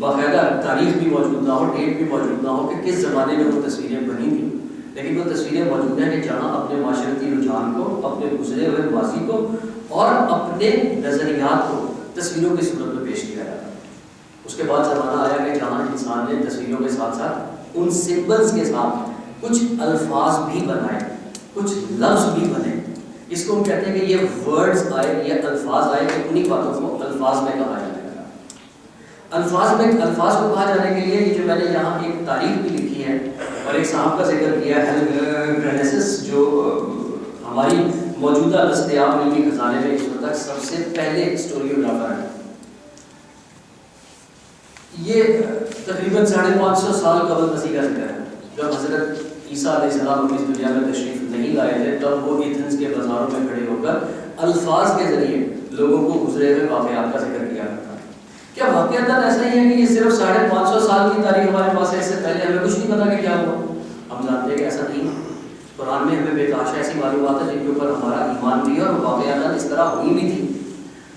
باقاعدہ تاریخ بھی موجود نہ ہو، ڈیٹ بھی موجود نہ ہو کہ کس زمانے میں وہ تصویریں بنی تھیں، لیکن وہ تصویریں موجود ہیں کہ جہاں اپنے معاشرتی رجحان کو، اپنے گزرے ہوئے ماضی کو اور اپنے نظریات کو تصویروں کی صورت میں پیش کیا جاتا ہے۔ اس کے بعد زمانہ آیا کہ جہاں انسان نے تصویروں کے ساتھ ساتھ ان سمبلز کے ساتھ کچھ الفاظ بھی بنائے، کچھ لفظ بھی بنے۔ اس کو ہم کہتے ہیں کہ یہ ورڈز آئے، یہ الفاظ آئے کہ انہی باتوں کو الفاظ میں کہا جانے لگا۔ الفاظ کو کہا جانے کے لیے یہ جو میں نے یہاں ایک تاریخ بھی لکھی ہے اور ایک صاحب کا ذکر کیا ہے ہیلگرینسس، جو ہماری موجودہ دستیاب علمی خزانے میں اس وقت تک سب سے پہلے ہسٹوریوگرافر ہیں۔ یہ تقریباً 550 سال قبل مسیح کا ذکر ہے، جب حضرت عیسیٰ علیہ السلام اس دنیا میں تشریف نہیں لائے تھے، تب وہ ایتھنز کے بازاروں میں کھڑے ہو کر الفاظ کے ذریعے لوگوں کو گزرے ہوئے واقعات کا ذکر کیا کرتا ہے۔ کیا واقعات ایسا ہی ہے کہ یہ صرف 550 سال کی تاریخ ہمارے پاس ہے، اس سے پہلے ہمیں کچھ نہیں پتا کہ کیا ہوا؟ ہم جانتے ہیں کہ ایسا نہیں ہے۔ قرآن میں ہمیں بے تحاشا ایسی معلومات ہے جن کے اوپر ہمارا ایمان بھی ہے اور واقعات اس طرح ہوئی بھی تھی۔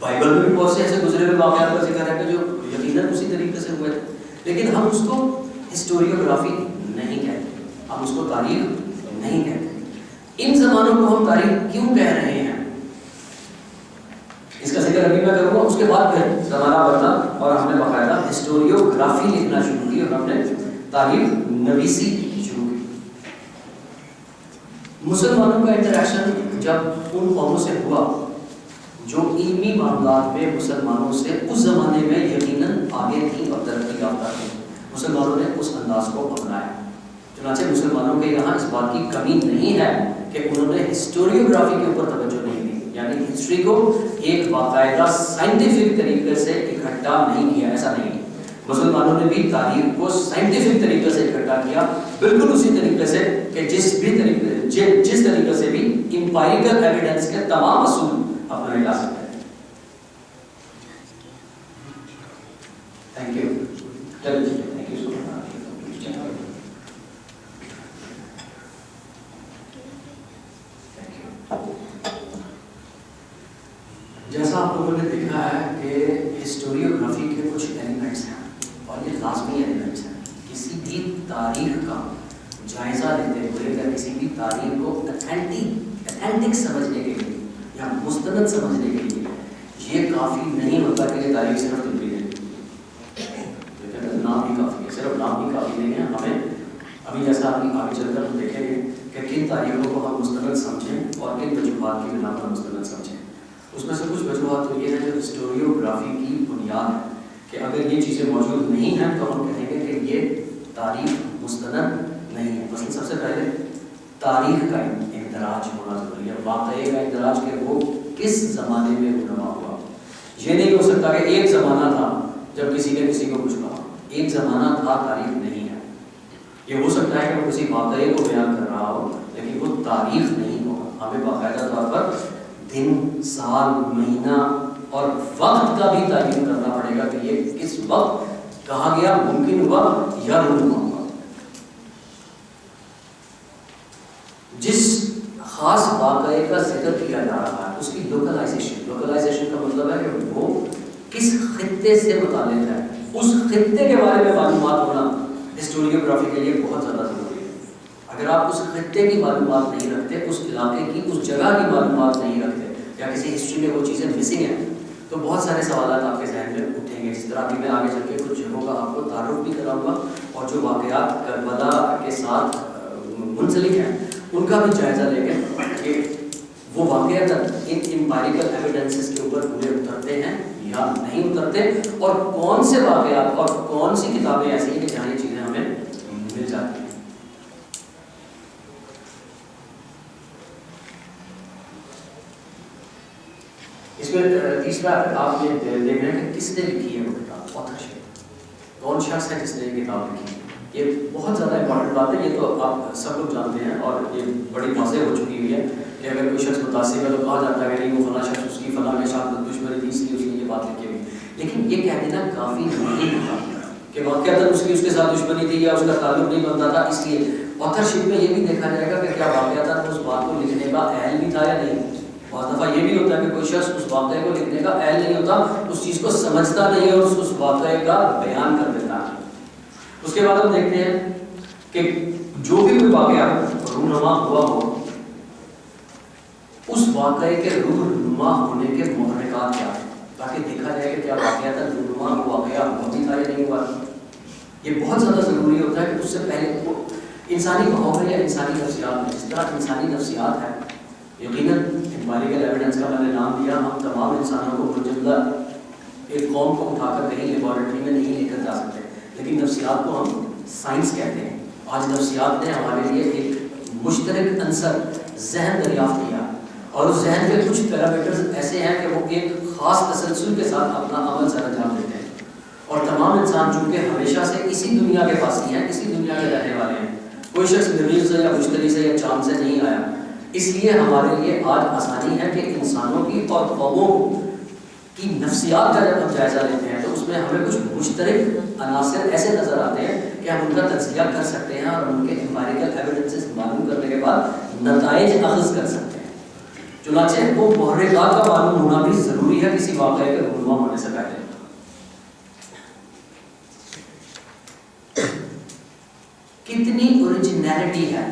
بائبل میں بھی بہت سے ایسے گزرے ہوئے واقعات کا ذکر ہے کہ جو یقیناً اسی طریقے سے ہوئے تھے، لیکن ہم اس کو ہسٹوریوگرافی نہیں کہتے، ہم اس کو تاریخ نہیں کہتے۔ ان زمانوں کو ہم تاریخ کیوں کہہ رہے ہیں، اس کا ذکر ابھی میں کروں گا۔ اس کے بعد پھر زمانہ بدلا اور ہم نے باقاعدہ ہسٹوریوگرافی لکھنا شروع کی اور ہم نے تاریخ نویسی شروع کی۔ مسلمانوں کا انٹریکشن جب ان قوموں سے ہوا جو علمی معاملات میں مسلمانوں سے اس زمانے میں یقیناً آگے تھی اور ترقی یافتہ تھی، مسلمانوں نے اس انداز کو اپنایا۔ چنانچہ مسلمانوں کے یہاں اس بات کی کمی نہیں ہے کہ انہوں نے ہسٹوریوگرافی کے اوپر توجہ نہیں دی، یعنی ہسٹری کو ایک باقاعدہ سائنٹیفک طریقے سے اکٹھا نہیں کیا، ایسا نہیں۔ مسلمانوں نے بھی تاریخ کو سائنٹیفک طریقے سے اکٹھا کیا، بالکل اسی طریقے سے کہ جس طریقے سے بھی امپائریکل ایویڈنس کے تمام اصول اپنائے جا سکتے ہیں۔ Thank you, thank you so much. جیسا آپ لوگوں نے دیکھا ہے کہ ہسٹوریوگرافی کے کچھ ایلیمنٹس ہیں اور یہ لازمی ایلیمنٹس ہیں۔ کسی بھی تاریخ کا جائزہ لیتے ہوئے یا کسی بھی تاریخ کو اتھینٹک سمجھنے کے لیے یا مستند سمجھنے کے لیے یہ کافی نہیں ہوتا کہ یہ تاریخ صرف تبدیل ہے، نام ہی کافی ہے، صرف نام ہی کافی نہیں ہے۔ ہمیں ابھی جیسا آگے چل کر ہم دیکھیں گے کہ کن تاریخوں کو ہم مستند سمجھیں اور کن وجوہات کی بنا پر مستند سمجھیں۔ اس میں سے کچھ وجوہات تو یہ ہے جو ہسٹوریوگرافی کی بنیاد ہے کہ اگر یہ چیزیں موجود نہیں ہیں تو ہم کہیں گے کہ یہ تاریخ مستند نہیں ہے۔ مثلا سب سے پہلے تاریخ کا اندراج ہونا ضروری ہے، واقعے کا اندراج کہ وہ کس زمانے میں رونما ہوا۔ یہ نہیں ہو سکتا کہ ایک زمانہ تھا جب کسی نے کسی کو کچھ کہا، ایک زمانہ تھا تاریخ نہیں ہے۔ یہ ہو سکتا ہے کہ وہ کسی واقعے کو بیان کر رہا ہو لیکن وہ تاریخ نہیں ہوگا۔ ہمیں باقاعدہ طور پر دن، سال، مہینہ اور وقت کا بھی تعین کرنا پڑے گا کہ یہ کس وقت کہا گیا، ممکن ہوا یا رونما ہوا۔ جس خاص واقعے کا ذکر کیا جا رہا ہے اس کی لوکلائزیشن کا مطلب ہے کہ وہ کس خطے سے متعلق ہے، اس خطے کے بارے میں معلومات ہونا ہسٹوریوگرافی کے لیے بہت زیادہ ضروری ہے۔ اگر آپ اس خطے کی معلومات نہیں رکھتے، اس علاقے کی، اس جگہ کی معلومات نہیں رکھتے یا کسی ہسٹری میں وہ چیزیں مسنگ ہیں تو بہت سارے سوالات آپ کے ذہن میں اٹھیں گے۔ جس طرح کہ میں آگے چل کے کچھ جگہوں کا آپ کو تعارف بھی کراؤں گا اور جو واقعات کربلا کے ساتھ منسلک ہیں ان کا بھی جائزہ لیں گے کہ وہ واقعات ان امپائریکل ایویڈنسز کے اوپر پورے اترتے ہیں یا نہیں اترتے، اور کون سے واقعات اور کون سی کتابیں ایسی ہیں کہ جہاں یہ چیزیں ہمیں مل جاتی ہیں۔ اس میں تیسرا آپ یہ دیکھ رہے ہیں کہ کس نے لکھی ہے وہ کتاب، آتھرشپ، کون شخص ہے جس نے یہ کتاب لکھی ہے۔ یہ بہت زیادہ امپورٹنٹ بات ہے، یہ تو آپ سب لوگ جانتے ہیں اور یہ بڑی واضح ہو چکی ہوئی ہے کہ اگر کوئی شخص متاثر ہے تو کہا جاتا ہے کہ نہیں وہ فلاں شخص اس کی فلاں کے ساتھ دشمنی تھی اس لیے اس نے یہ بات لکھی ہوئی، لیکن یہ کہہ دینا کافی نہیں ہوتا کہ واقعات اس کی اس کے ساتھ دشمنی تھی یا اس کا تعلق نہیں بنتا تھا۔ اس لیے آتھرشپ میں یہ بھی دیکھا جائے گا کہ کیا واقعات اس بات کو لکھنے کا اہل بھی تھا یا نہیں۔ بعض دفعہ یہ بھی ہوتا ہے کہ کوئی شخص اس واقعے کو لکھنے کا اہل نہیں ہوتا، اس چیز کو سمجھتا نہیں ہے اور اس واقعے کا بیان کر دیتا ہے۔ اس کے بعد ہم دیکھتے ہیں کہ جو بھی کوئی واقعہ رونما ہوا ہو، اس واقعے کے رونما ہونے کے محرکات کیا ہیں، تاکہ دیکھا جائے کہ کیا واقعہ تھا رونما واقعہ ہوا بھی تھا یا نہیں ہوا۔ یہ بہت زیادہ ضروری ہوتا ہے کہ اس سے پہلے انسانی ماحول یا انسانی نفسیات میں، جس طرح انسانی نفسیات ہے، یقیناً امپیریکل ایویڈنس کا میں نے نام دیا، ہم تمام انسانوں کو منجملہ ایک قوم کو اٹھا کر کہیں لیبارٹری میں نہیں لے کر جا سکتے، لیکن نفسیات کو ہم سائنس کہتے ہیں۔ آج نفسیات نے ہمارے لیے ایک مشترک عنصر ذہن دریافت کیا، اور اس ذہن کے کچھ پیرامیٹرز ایسے ہیں کہ وہ ایک خاص تسلسل کے ساتھ اپنا عمل سر انجام دیتے ہیں، اور تمام انسان چونکہ ہمیشہ سے اسی دنیا کے پاسی ہیں، اسی دنیا کے رہنے والے ہیں، کوئی شخص مریخ سے یا مشتری سے یا چاند سے نہیں آیا، اس لیے ہمارے لیے آج آسانی ہے کہ انسانوں کی اور قوموں کی نفسیات کا جب ہم جائزہ لیتے ہیں تو اس میں ہمیں کچھ مشترک عناصر ایسے نظر آتے ہیں کہ ہم ان کا تجزیہ کر سکتے ہیں اور ان کے امپیریکل ایویڈنسز معلوم کرنے کے بعد نتائج اخذ کر سکتے ہیں۔ چنانچہ وہ محرکات کا معلوم ہونا بھی ضروری ہے کسی واقعے کے رونما ہونے سے پہلے۔ کتنی اوریجنیلٹی ہے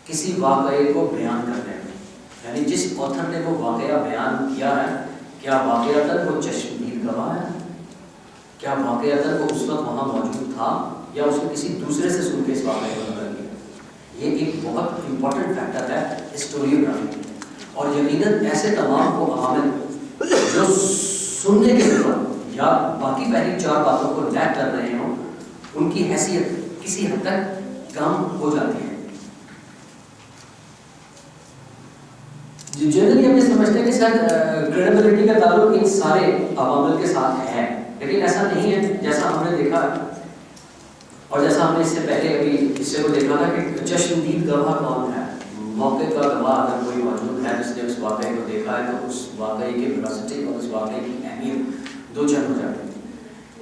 کسی واقعے کو بیان کرنے میں، یعنی جس آتھر نے وہ واقعہ بیان کیا ہے، کیا واقعتاً وہ چشمدید گواہ ہے، کیا واقعتاً وہ اس وقت وہاں موجود تھا یا اس نے کسی دوسرے سے سن کے اس واقعے کو نقل کیا۔ یہ ایک بہت امپورٹنٹ فیکٹر ہے ہسٹوریوگرافی، اور یقیناً ایسے تمام وہ عوامل جو سننے کے اوپر یا باقی پہلی چار باتوں کو لیک کر رہے ہوں، ان کی حیثیت کسی حد تک کم ہو جاتی ہے۔ جنرلی ہم یہ سمجھتے ہیں کہ شاید کریڈیبلٹی کا تعلق ان سارے عوامل کے ساتھ ہے، لیکن ایسا نہیں ہے۔ جیسا ہم نے دیکھا اور جیسا ہم نے اس سے پہلے ابھی حصے کو دیکھا تھا کہ چشمدید گواہ کون ہے، موقع کا گواہ اگر کوئی موجود ہے جس نے اس واقعے کو دیکھا ہے تو اس واقعے کی ویراسٹی اور اس واقعے کی اہمیت دو چند ہو جاتی ہے۔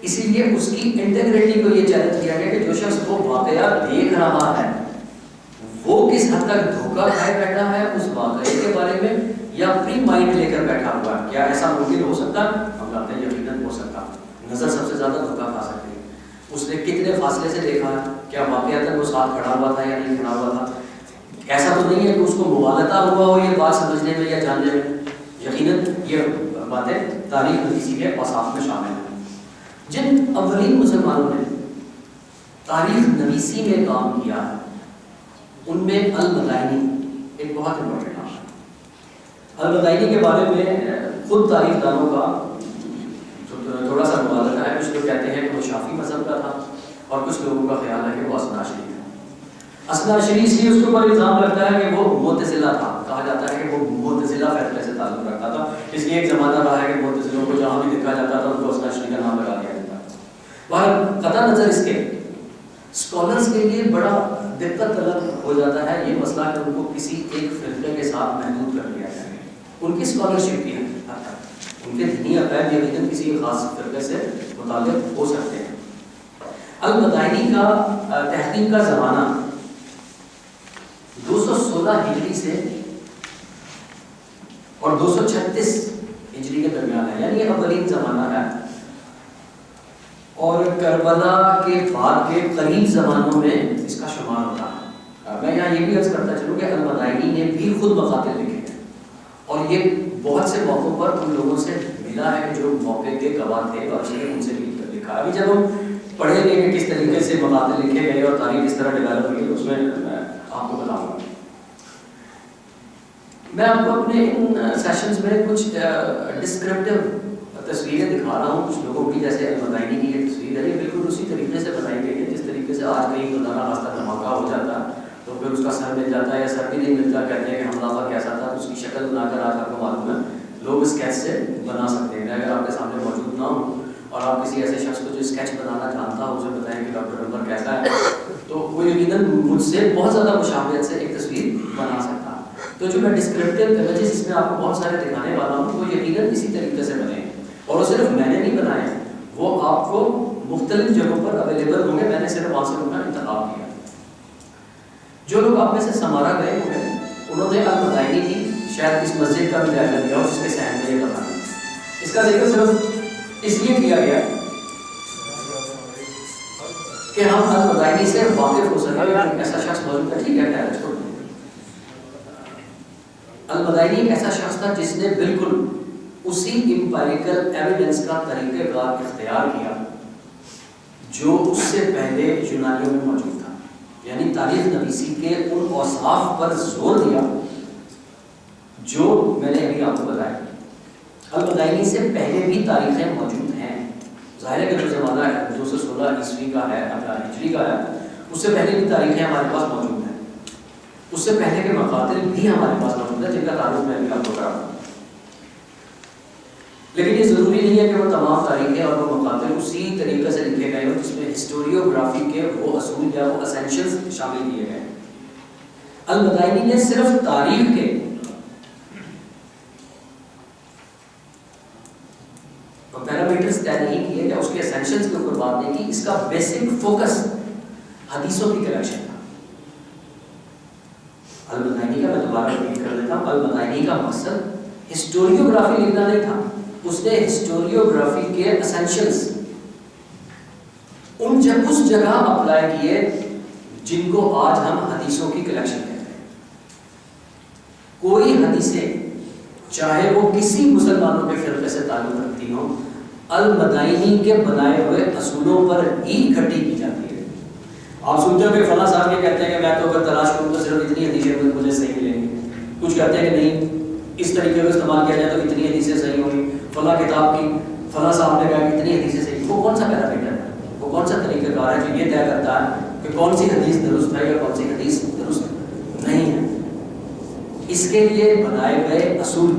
اسی لیے اس کی انٹیگریٹی کو یہ چیلنج کیا گیا کہ جو شخص وہ واقعہ دیکھ رہا ہے وہ کس حد تک دھوکہ کھائے بیٹھا ہے اس واقعے کے بارے میں یا پری مائنڈ لے کر بیٹھا ہوا ہے۔ کیا ایسا ممکن ہو سکتا ہے؟ ہم کہتے ہیں یقیناً ہو سکتا۔ نظر سب سے زیادہ دھوکہ کھا سکتی ہے۔ اس نے کتنے فاصلے سے دیکھا ہے، کیا واقعتاً وہ ساتھ کھڑا ہوا تھا یا نہیں کھڑا ہوا تھا۔ ایسا تو نہیں ہے کہ اس کو مغالطہ ہوا ہو یہ بات سمجھنے میں یا جاننے میں۔ یقیناً یہ باتیں تاریخ نویسی کے اوصاف میں شامل ہیں۔ جن اولین مسلمانوں نے تاریخ نویسی میں کام کیا ہے ان میں المدائنی ایک بہت امپورٹنٹ نام ہے۔ المدائنی کے بارے میں خود تاریخ دانوں کا تھوڑا سا مغالطہ ہے۔ کچھ لوگ کہتے ہیں کہ وہ شافعی مذہب کا تھا اور کچھ لوگوں کا خیال ہے کہ وہ حسن عشری ہے۔ حسن عشری اس لیے اس کے اوپر الزام لگتا ہے کہ وہ معتزلہ تھا، کہا جاتا ہے کہ وہ معتزلہ فیصلے سے تعلق رکھتا تھا، اس لیے ایک زمانہ رہا ہے کہ معتزلوں کو جہاں بھی دیکھا جاتا تھا ان کو حسن عشری کا نام لگا دیا جاتا تھا۔ اور قطع نظر اس کے اسکالرس کے لیے بڑا دقت طلب ہو جاتا ہے یہ مسئلہ کہ ان کو کسی ایک فرقے کے ساتھ محدود کر دیا جائے۔ ان کی اسکالرشپ کی حد تک ان کے دینی عقائد یقیناً کسی خاص فرقے سے متعلق ہو سکتے ہیں۔ المدائنی کا تحقیق کا زمانہ 216 ہجری سے اور 236 ہجری کے درمیان ہے، یعنی اولین زمانہ ہے، اور کربلا کے بعد کے قریب زمانوں میں اس کا شمار ہوتا ہے۔ میں یہاں یہ بھی عرض کرتا چلوں کہ المدائنی نے بھی خود مقاتل لکھے ہیں، اور یہ بہت سے موقعوں پر ان لوگوں سے ملا ہے کہ جو موقع کے گواہ تھے اور اس نے ان سے لکھا۔ ابھی جب ہم پڑھیں گے کہ کس طریقے سے مقاتل لکھے گئے اور تاریخ اس طرح ڈیولپ ہوئی، اس میں آپ کو بتاؤں گا۔ میں آپ کو اپنے ان سیشنز میں کچھ ڈسکرپٹیو تصویریں دکھا رہا ہوں کچھ لوگوں کی، جیسے المدائنی کی یہ تصویر ہے، یہ بالکل اسی طریقے سے بنائی گئی ہے جس طریقے سے آج کہیں خدا نہ خواستہ دھماکہ ہو جاتا ہے تو پھر اس کا سر مل جاتا ہے یا سر بھی نہیں ملتا، کہتے ہیں کہ حملہ آور کیسا تھا، اس کی شکل بنا کر آج آپ کو معلوم ہے لوگ اسکیچ سے بنا سکتے ہیں۔ اگر آپ کے سامنے موجود نہ ہوں اور آپ کسی ایسے شخص کو جو اسکیچ بنانا جانتا ہو اسے بتائیں کہ ڈاکٹر عمر کیسا ہے تو وہ یقیناً مجھ سے بہت زیادہ مشابہت سے ایک تصویر بنا سکتا ہے۔ تو جو میں ڈسکرپٹیو امیجز اس میں آپ کو بہت سارے دکھانے والا ہوں وہ یقیناً اسی طریقے سے بنے، اور وہ صرف میں نے نہیں بنائے، وہ آپ کو مختلف جگہوں پر اویلیبل ہوں گے، میں نے صرف وہاں سے ان کا انتخاب کیا۔ جو لوگ آپ میں سے سمارا گئے ہوئے انہوں نے المدائنی کی شاید اس مسجد کا بھی جائزہ لیا ہو جس کے صحن میں یہ کہا. اس کا ذکر صرف اس لیے کیا گیا کہ ہم المدائنی سے واقف ہو سکیں. ایسا شخص موجود ہے, ٹھیک ہے, ٹھہر چھوڑ دیں. المدائنی ایک ایسا شخص تھا جس نے بالکل اسی امپیریکل ایویڈنس کا طریقہ کار اختیار کیا جو اس سے پہلے یونانیوں میں موجود تھا. یعنی تاریخ نویسی کے ان اوصاف پر زور دیا جو میں نے ابھی آپ کو بتایا. المدائنی سے پہلے بھی تاریخیں موجود ہیں. ظاہر ہے کہ جو زمانہ 216 عیسوی کا ہے, اپنا ہجری کا ہے, اس سے پہلے بھی تاریخیں ہمارے پاس موجود ہیں. اس سے پہلے کے مقاتل بھی ہمارے پاس موجود ہیں جن کا تعارف میں بھی آپ کو کرا رہا ہوں. لیکن یہ ضروری نہیں ہے کہ وہ تمام تاریخیں اور وہ مقاتل اسی طریقے سے لکھے گئے ہوں جس میں ہسٹوریوگرافی کے وہ اصول یا وہ اسینشلز شامل کیے گئے. المدائنی نے صرف تاریخ کے پیرامیٹرز طے نہیں کیے یا اس کے اسینشلز کے اوپر بات نہیں کی. اس کا بیسک فوکس حدیثوں کی کلیکشن تھا. المدائنی کا میں دوبارہ ریپیٹ کر دیتا ہوں, المدائنی کا مقصد ہسٹوریوگرافی لکھنا نہیں تھا. اس نے ہسٹوریوگرافی کے اسینشلز اس جگہ اپلائی کیے جن کو آج ہم حدیثوں کی کلیکشن کہتے ہیں. کوئی حدیثیں چاہے وہ کسی مسلمانوں کے فرقے سے تعلق رکھتی ہوں, المدائنی کے بنائے ہوئے اصولوں پر ہی اکٹھی کی جاتی ہے. آپ سنتے ہو کہ فلاں صاحب یہ کہتے ہیں کہ میں تو اگر تلاش کروں تو صرف اتنی حدیثیں مجھے صحیح ملیں گی. کچھ کہتے ہیں کہ نہیں, اس طریقے کو استعمال کیا جائے تو اتنی حدیثیں صحیح ہوں گی. فلاں کتاب کی فلاں صاحب نے کہا کہ اتنی حدیثیں صحیح. وہ کون سا پیرامیٹر ہے, وہ کون سا طریقہ کار ہے جو یہ طے کرتا ہے کہ کون سی حدیث درست ہے یا کون سی حدیث درست نہیں ہے؟ اس کے لیے بنائے گئے اصول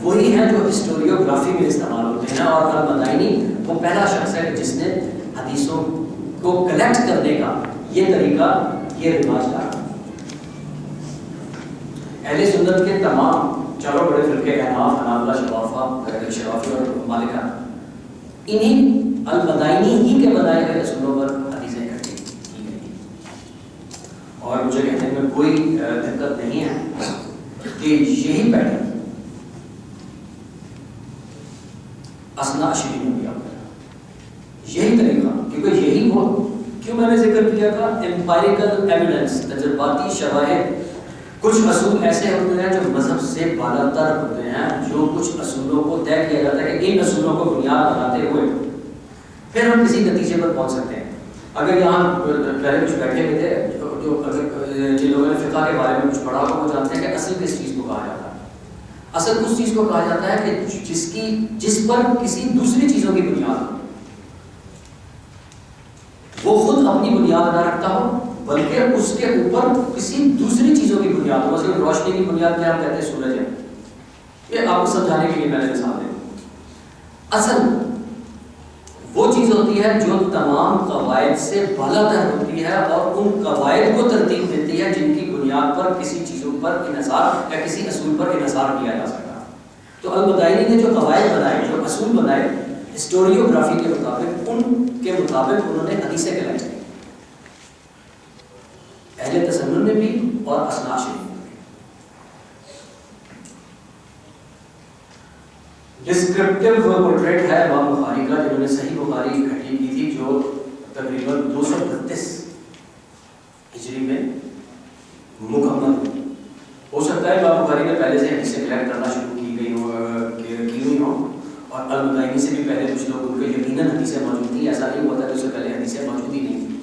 وہی ہیں جو ہسٹوریوگرافی میں استعمال ہوتے ہیں. اور المدائنی وہ پہلا شخص ہے جس نے حدیثوں کو کلیکٹ کرنے کا یہ طریقہ, یہ رواج لایا. اہل سنت کے تمام چاروں بڑے فرقے احناف, حنابلہ, شرافی اور مالکہ, انہیں المدائنی ہی کے بنائے ہوئے اصولوں پر حدیثیں اکٹھی کی گئی. اور مجھے کہنے میں کوئی دقت نہیں ہے کہ یہی پیٹرن اسنا عشری میں بھی آتا ہے. یہی طریقہ, کیونکہ یہی وہ کیوں میں نے ذکر کیا تھا امپیریکل ایویڈنس, تجرباتی شواہد. کچھ اصول ایسے ہوتے ہیں جو مذہب سے بالا تر ہوتے ہیں, جو کچھ اصولوں کو طے کیا جاتا ہے کہ ان اصولوں کو بنیاد بناتے ہوئے پھر ہم کسی نتیجے پر پہنچ سکتے ہیں. اگر یہاں پہلے کچھ بیٹھے ہوئے تھے جو جن لوگوں نے فقہ کے بارے میں کچھ پڑھا ہو وہ جانتے ہیں کہ اصل کس چیز کو کہا جاتا ہے. اصل اس چیز کو کہا جاتا ہے کہ جس پر کسی دوسری چیزوں کی بنیاد ہو, وہ خود اپنی بنیاد نہ رکھتا ہو بلکہ اس کے اوپر کسی دوسری چیزوں کی بنیاد ہو. مثلا روشنی کی بنیاد میں ہم کہتے ہیں سورج ہے. یہ آپ کو سمجھانے کے لیے میں نے مثال دی. اصل وہ چیز ہوتی ہے جو تمام قواعد سے بالا تر ہوتی ہے اور ان قواعد کو ترتیب دیتی ہے جن کی بنیاد پر کسی چیزوں پر انحصار یا کسی اصول پر انحصار کیا جا سکتا. تو المدائنی نے جو قواعد بنائے, جو اصول بنائے ہسٹوریوگرافی کے مطابق, ان کے مطابق انہوں نے حدیثیں کلیکٹ کی. اہل تسنن نے بھی اور اسنا عشری نے بھی. ڈسکرپٹیو پورٹریٹ ہے امام بخاری کا جنہوں نے صحیح بخاری اکٹھی کی تھی جو تقریباً 232 ہجری میں مکمل ہوئی. ہو سکتا ہے امام بخاری نے پہلے سے حدیثیں کلیکٹ کرنا شروع کی ہوئی ہوں اور المدائنی سے بھی پہلے کچھ لوگ ان کے یقیناً حدیثیں موجود تھیں. ایسا نہیں ہوا تھا کہ اس سے پہلے حدیثیں موجود ہی نہیں تھیں,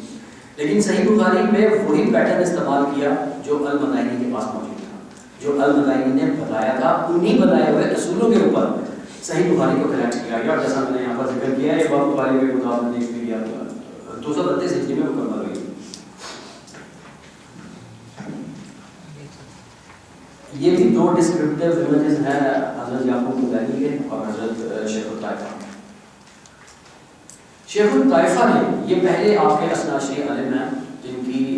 لیکن صحیح بخاری میں وہی پیٹرن استعمال کیا جو المدائنی کے پاس موجود تھا. جو المدائنی نے بتایا تھا انہی بنائے ہوئے اصولوں کے اوپر صحیح بخاری کو کلیکٹ کیا گیا. اور جیسا میں نے یہاں پر ذکر کیا ہے یہ امام بخاری کے مطابق دیکھ بھی گیا 232 ہجری میں مکمل ہوئی. یہ بھی دو ڈسکرپٹیو امیجز ہیں حضرت یعقوب مدنی کے اور حضرت شیخ الطائفہ. شیخ الطائفہ نے یہ پہلے آپ کے اسنا عشری عالم ہیں جن کی